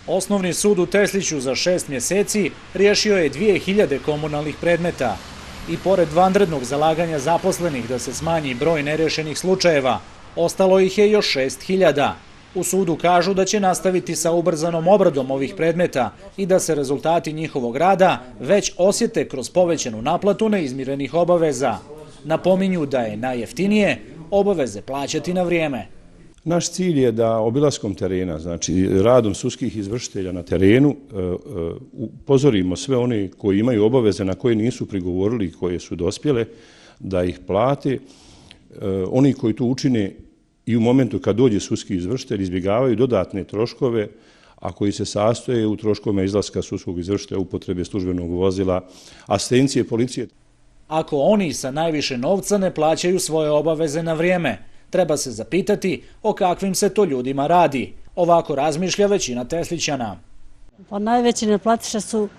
Osnovni sud u Tesliću za 6 mjeseci riješio je 2000 komunalnih predmeta. I pored vanrednog zalaganja zaposlenih da se smanji broj nerješenih slučajeva, ostalo ih je još 6000. U sudu kažu da će nastaviti sa ubrzanom obradom ovih predmeta i da se rezultati njihovog rada već osjete kroz povećanu naplatu neizmirenih obaveza. Napominju da je najjeftinije obaveze plaćati na vrijeme. Naš cilj je da obilaskom terena, znači radom sudskih izvršitelja na terenu, upozorimo sve one koji imaju obaveze na koje nisu prigovorili i koje su dospjele, da ih plate. Oni koji to učine i u momentu kad dođe sudski izvršitelj izbjegavaju dodatne troškove, a koji se sastoje u troškovima izlaska sudskog izvršitelja, upotrebe službenog vozila, asistencije policije. Ako oni sa najviše novca ne plaćaju svoje obaveze na vrijeme, treba se zapitati o kakvim se to ljudima radi. Ovako razmišlja većina Teslićana. Pa najveći neplatiše su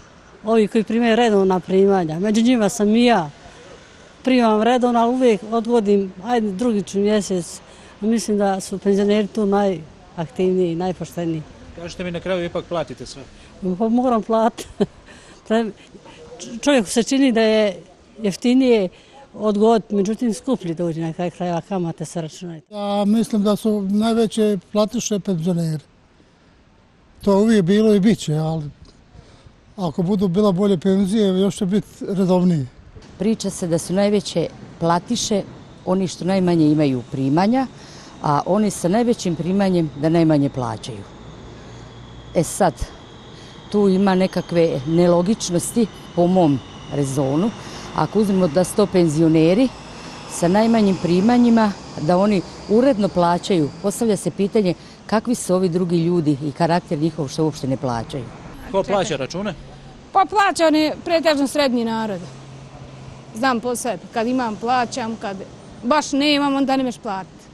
ovi koji primaju redovna primanja. Među njima sam i ja. Primam redovno, ali uvijek odgodim, ajde drugi ću mjesec. Mislim da su penzioneri tu najaktivniji i najpošteniji. Kažete mi na kraju ipak platite sve? Pa moram platiti. Čovjeku se čini da je jeftinije odgoditi, međutim skuplji dođe na kraj krajeva, kamate se računaju. Ja mislim da su najveće platiše penzioneri. To uvijek bilo i bit će, ali ako budu bila bolje penzije, još će biti redovnije. Priča se da su najveće platiše oni što najmanje imaju primanja, a oni sa najvećim primanjem da najmanje plaćaju. Sad, tu ima nekakve nelogičnosti po mom rezonu. Ako uzmemo da su to penzioneri sa najmanjim primanjima, da oni uredno plaćaju, postavlja se pitanje kakvi su ovi drugi ljudi i karakter njihov što uopšte ne plaćaju. Ko plaća račune? Pa plaća oni pretežno srednji narod. Znam po sebi, kad imam plaćam, kad baš nemam, onda ne meš platiti.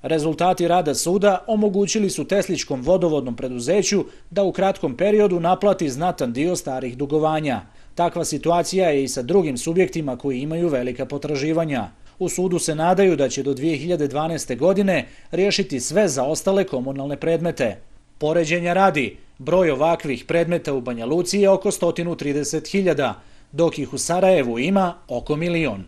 Rezultati rada suda omogućili su Teslićkom vodovodnom preduzeću da u kratkom periodu naplati znatan dio starih dugovanja. Takva situacija je i sa drugim subjektima koji imaju velika potraživanja. U sudu se nadaju da će do 2012. godine riješiti sve zaostale komunalne predmete. Poređenja radi, broj ovakvih predmeta u Banja Luci je oko 130.000, dok ih u Sarajevu ima oko 1.000.000.